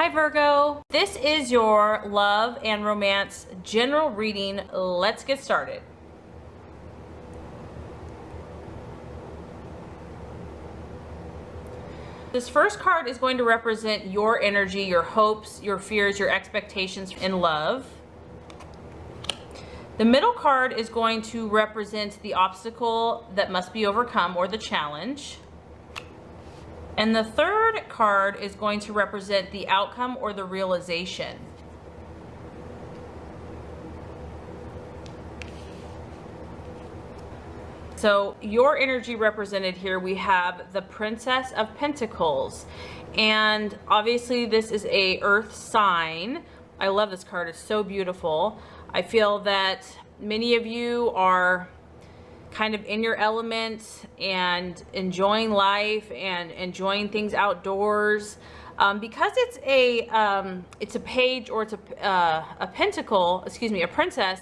Hi Virgo, this is your love and romance general reading. Let's get started. This first card is going to represent your energy, your hopes, your fears, your expectations in love. The middle card is going to represent the obstacle that must be overcome or the challenge. And the third card is going to represent the outcome or the realization. So your energy represented here, we have the Princess of Pentacles. And obviously this is a earth sign. I love this card, it's so beautiful. I feel that many of you are kind of in your element and enjoying life and enjoying things outdoors. Because it's a page, or it's a pentacle, excuse me, a princess,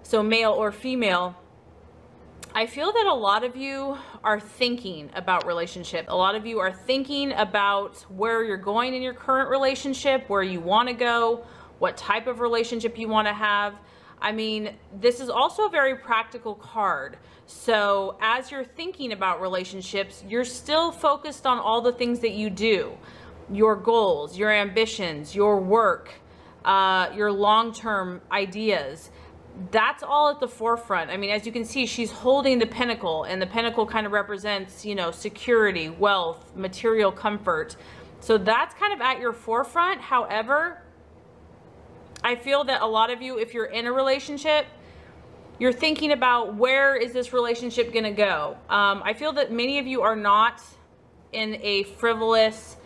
so male or female. I feel that a lot of you are thinking about relationship. A lot of you are thinking about where you're going in your current relationship, where you want to go, what type of relationship you want to have. I mean, this is also a very practical card. So as you're thinking about relationships, you're still focused on all the things that you do, your goals, your ambitions, your work, your long-term ideas. That's all at the forefront. I mean, as you can see, she's holding the pinnacle, and the pinnacle kind of represents, you know, security, wealth, material comfort. So that's kind of at your forefront. However, I feel that a lot of you, if you're in a relationship, you're thinking about where is this relationship going to go. I feel that many of you are not in a frivolous,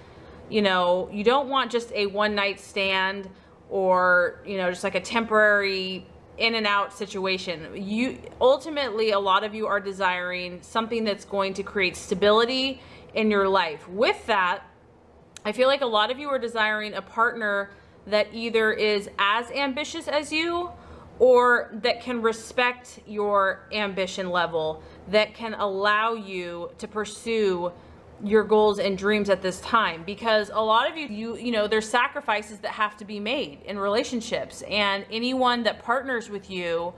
you know, you don't want just a one-night stand or, you know, just like a temporary in and out situation. You ultimately, a lot of you are desiring something that's going to create stability in your life. With that, I feel like a lot of you are desiring a partner that either is as ambitious as you, or that can respect your ambition level, that can allow you to pursue your goals and dreams at this time. Because a lot of you know, there's sacrifices that have to be made in relationships, and anyone that partners with you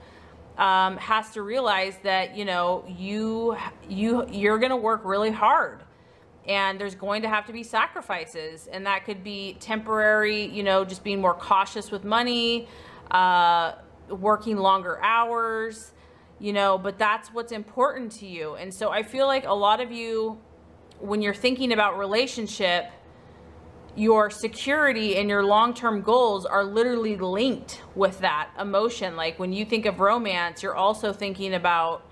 has to realize that, you know, you're gonna work really hard, and there's going to have to be sacrifices, and that could be temporary, you know, just being more cautious with money, working longer hours, you know, but that's what's important to you. And so I feel like a lot of you, when you're thinking about relationship, your security and your long-term goals are literally linked with that emotion. Like when you think of romance, you're also thinking about,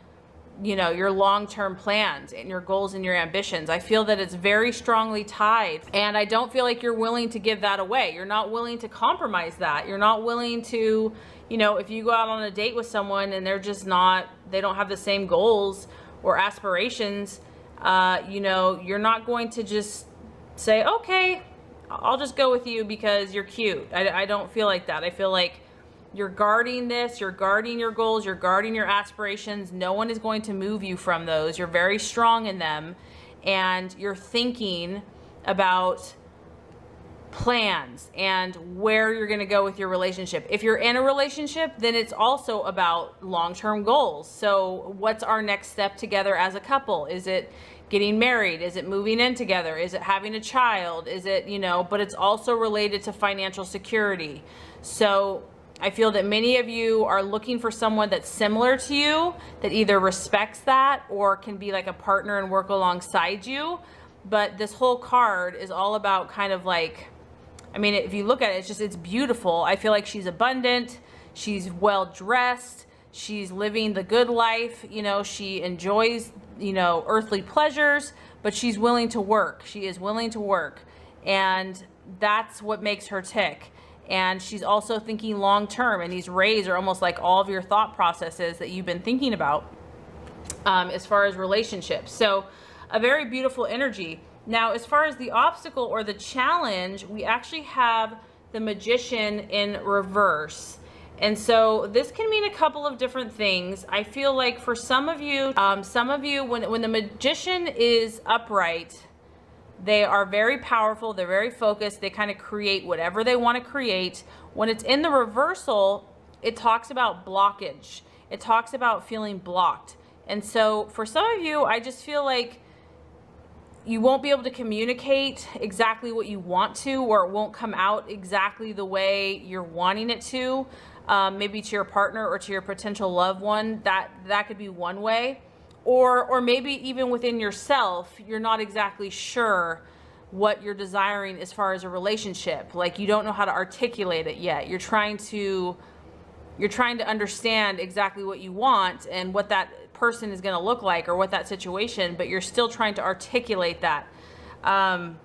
you know, your long-term plans and your goals and your ambitions. I feel that it's very strongly tied, and I don't feel like you're willing to give that away. You're not willing to compromise that. You're not willing to, you know, if you go out on a date with someone and they're just not, they don't have the same goals or aspirations, you know, you're not going to just say, okay, I'll just go with you because you're cute. I don't feel like that. I feel like you're guarding this, you're guarding your goals, you're guarding your aspirations. No one is going to move you from those. You're very strong in them, and you're thinking about plans and where you're going to go with your relationship. If you're in a relationship, then it's also about long-term goals. So what's our next step together as a couple? Is it getting married? Is it moving in together? Is it having a child? Is it, you know, but it's also related to financial security. So I feel that many of you are looking for someone that's similar to you, that either respects that or can be like a partner and work alongside you. But this whole card is all about kind of like, I mean, if you look at it, it's beautiful. I feel like she's abundant, she's well dressed, she's living the good life, you know, she enjoys, you know, earthly pleasures, but she's willing to work. She is willing to work, and that's what makes her tick. And she's also thinking long term, and these rays are almost like all of your thought processes that you've been thinking about as far as relationships. So a very beautiful energy. Now, as far as the obstacle or the challenge, we actually have the Magician in reverse. And so this can mean a couple of different things. I feel like for some of you, when the Magician is upright, They are very powerful. They're very focused. They kind of create whatever they want to create. When it's in the reversal, it talks about blockage. It talks about feeling blocked. And so for some of you, I just feel like you won't be able to communicate exactly what you want to, or it won't come out exactly the way you're wanting it to, maybe to your partner or to your potential loved one. That could be one way. Or maybe even within yourself, you're not exactly sure what you're desiring as far as a relationship. Like, you don't know how to articulate it yet. You're trying to understand exactly what you want and what that person is going to look like, or what that situation, but you're still trying to articulate that. And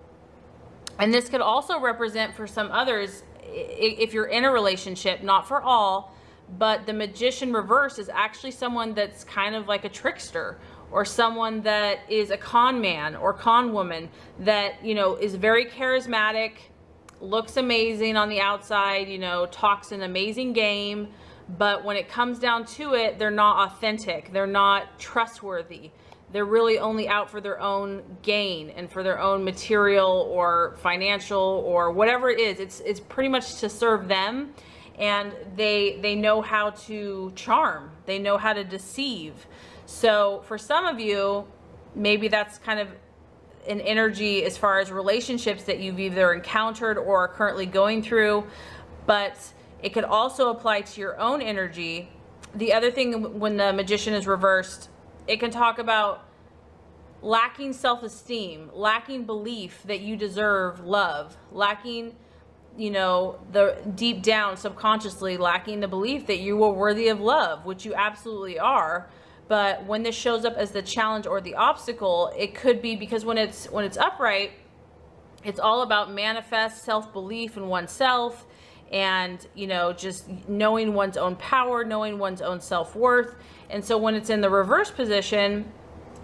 this could also represent for some others, if you're in a relationship, not for all, but the Magician reverse is actually someone that's kind of like a trickster, or someone that is a con man or con woman that, you know, is very charismatic, looks amazing on the outside, you know, talks an amazing game, but when it comes down to it, they're not authentic. They're not trustworthy. They're really only out for their own gain and for their own material or financial or whatever it is. It's pretty much to serve them, and they know how to charm. They know how to deceive. So for some of you, maybe that's kind of an energy as far as relationships that you've either encountered or are currently going through, but it could also apply to your own energy. The other thing, when the Magician is reversed, it can talk about lacking self-esteem, lacking belief that you deserve love, lacking, you know, the deep down subconsciously lacking the belief that you are worthy of love, which you absolutely are. But when this shows up as the challenge or the obstacle, it could be because when it's upright, it's all about manifest self-belief in oneself, and, you know, just knowing one's own power, knowing one's own self-worth. And so when it's in the reverse position,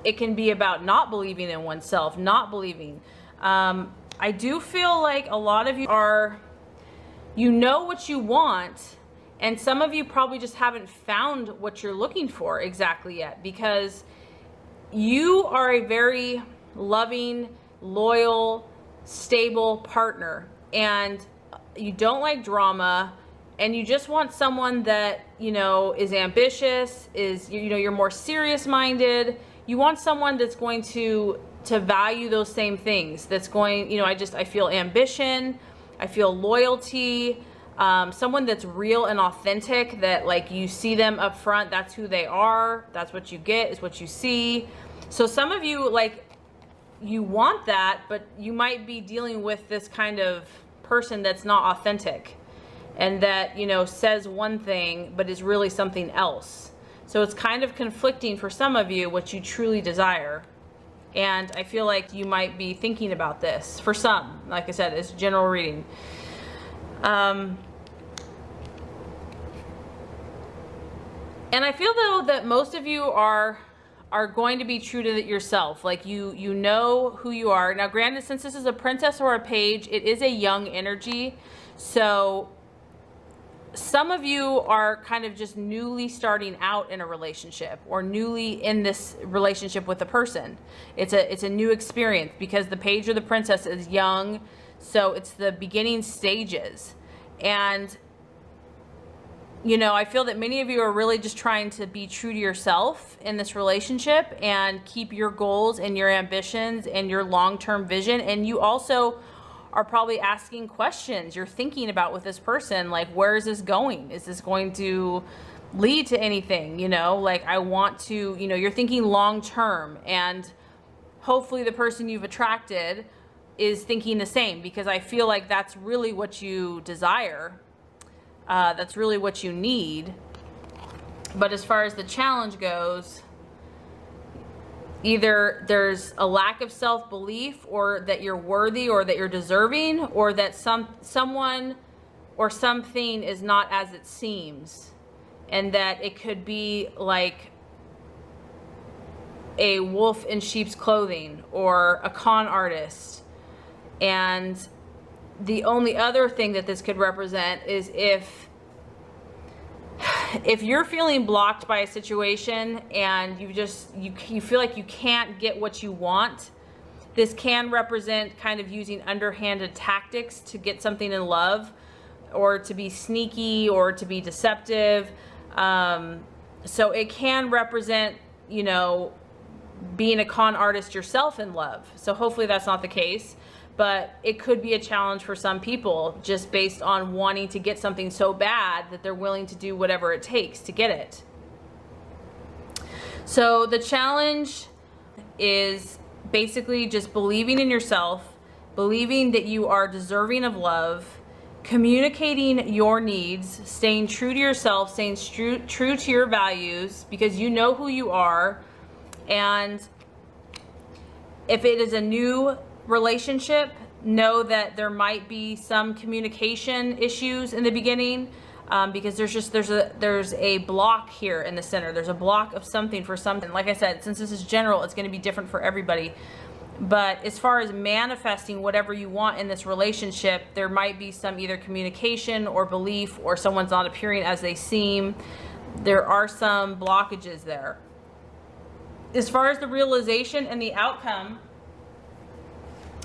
it can be about not believing in oneself, not believing. I do feel like a lot of you you know what you want, and some of you probably just haven't found what you're looking for exactly yet, because you are a very loving, loyal, stable partner, and you don't like drama, and you just want someone that, you know, is ambitious, is, you know, you're more serious minded. You want someone that's going to value those same things, that's going, you know, I feel ambition, I feel loyalty, someone that's real and authentic, that like you see them up front, that's who they are, that's what you get, is what you see. So some of you, like, you want that, but you might be dealing with this kind of person that's not authentic, and that, you know, says one thing but is really something else. So it's kind of conflicting for some of you what you truly desire. And I feel like you might be thinking about this. For some, like I said, it's general reading. And I feel though that most of you are going to be true to yourself. Like you know who you are. Now granted, since this is a princess or a page, it is a young energy. So some of you are kind of just newly starting out in a relationship, or newly in this relationship with a person. It's a new experience, because the page or the princess is young. So it's the beginning stages. And, you know, I feel that many of you are really just trying to be true to yourself in this relationship and keep your goals and your ambitions and your long-term vision. And you also are probably asking questions you're thinking about with this person, like, where is this going? Is this going to lead to anything? You know, like, I want to, you know, you're thinking long-term, and hopefully the person you've attracted is thinking the same, because I feel like that's really what you desire. That's really what you need. But as far as the challenge goes, either there's a lack of self-belief, or that you're worthy, or that you're deserving, or that someone or something is not as it seems, and that it could be like a wolf in sheep's clothing, or a con artist. And the only other thing that this could represent is if you're feeling blocked by a situation, and you feel like you can't get what you want, This can represent kind of using underhanded tactics to get something in love, or to be sneaky, or to be deceptive. So it can represent, you know, being a con artist yourself in love. So hopefully that's not the case, but it could be a challenge for some people just based on wanting to get something so bad that they're willing to do whatever it takes to get it. So the challenge is basically just believing in yourself, believing that you are deserving of love, communicating your needs, staying true to yourself, staying true to your values, because you know who you are. And if it is a new relationship, know that there might be some communication issues in the beginning, because there's a block here in the center. There's a block of something for something. Like I said, since this is general, it's going to be different for everybody. But as far as manifesting whatever you want in this relationship, there might be some either communication or belief, or someone's not appearing as they seem. There are some blockages there. As far as the realization and the outcome,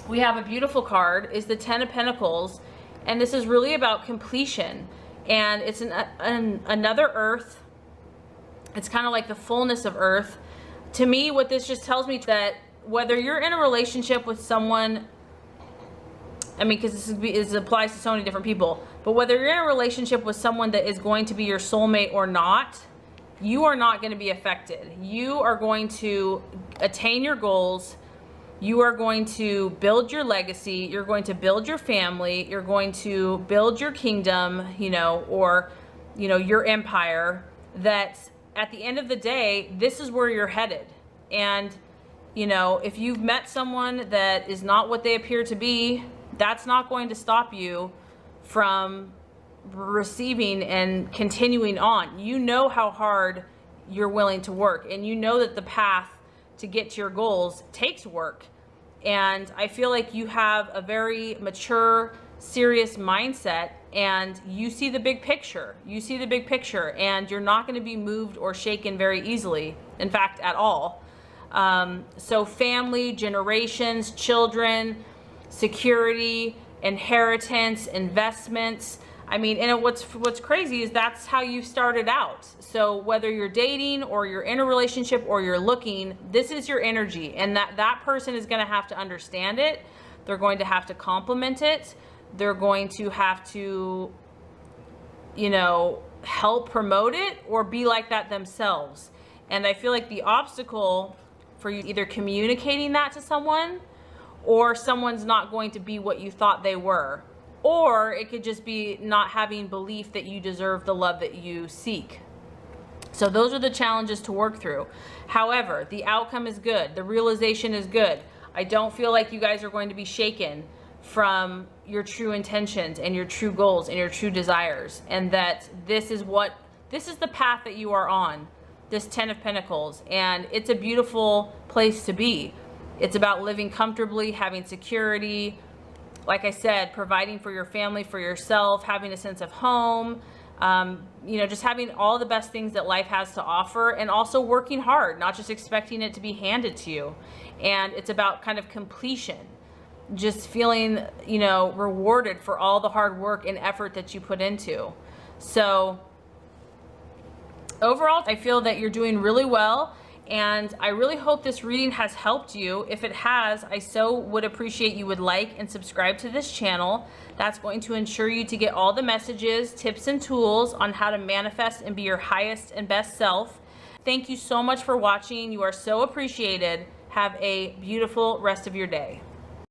we have a beautiful card, is the Ten of Pentacles, and this is really about completion. And it's another earth. It's kind of like the fullness of earth. To me, what this just tells me that whether you're in a relationship with someone, I mean, because this applies to so many different people, but whether you're in a relationship with someone that is going to be your soulmate or not, you are not going to be affected. You are going to attain your goals. You are going to build your legacy. You're going to build your family. You're going to build your kingdom, you know, or, you know, your empire. That at the end of the day, this is where you're headed. And, you know, if you've met someone that is not what they appear to be, that's not going to stop you from receiving and continuing on. You know how hard you're willing to work, and you know that the path to get to your goals takes work. And I feel like you have a very mature, serious mindset, and you see the big picture. You see the big picture, and you're not going to be moved or shaken very easily. In fact, at all. So family, generations, children, security, inheritance, investments. I mean, and what's crazy is that's how you started out. So whether you're dating or you're in a relationship or you're looking, this is your energy, and that person is going to have to understand it. They're going to have to complement it. They're going to have to, you know, help promote it or be like that themselves. And I feel like the obstacle for you either communicating that to someone, or someone's not going to be what you thought they were. Or it could just be not having belief that you deserve the love that you seek. So those are the challenges to work through. However, the outcome is good. The realization is good. I don't feel like you guys are going to be shaken from your true intentions and your true goals and your true desires. And that this is the path that you are on, this Ten of Pentacles. And it's a beautiful place to be. It's about living comfortably, having security, like I said, providing for your family, for yourself, having a sense of home, you know, just having all the best things that life has to offer, and also working hard, not just expecting it to be handed to you. And it's about kind of completion, just feeling, you know, rewarded for all the hard work and effort that you put into. So overall, I feel that you're doing really well. And I really hope this reading has helped you. If it has, I so would appreciate you would like and subscribe to this channel. That's going to ensure you to get all the messages, tips, and tools on how to manifest and be your highest and best self. Thank you so much for watching. You are so appreciated. Have a beautiful rest of your day.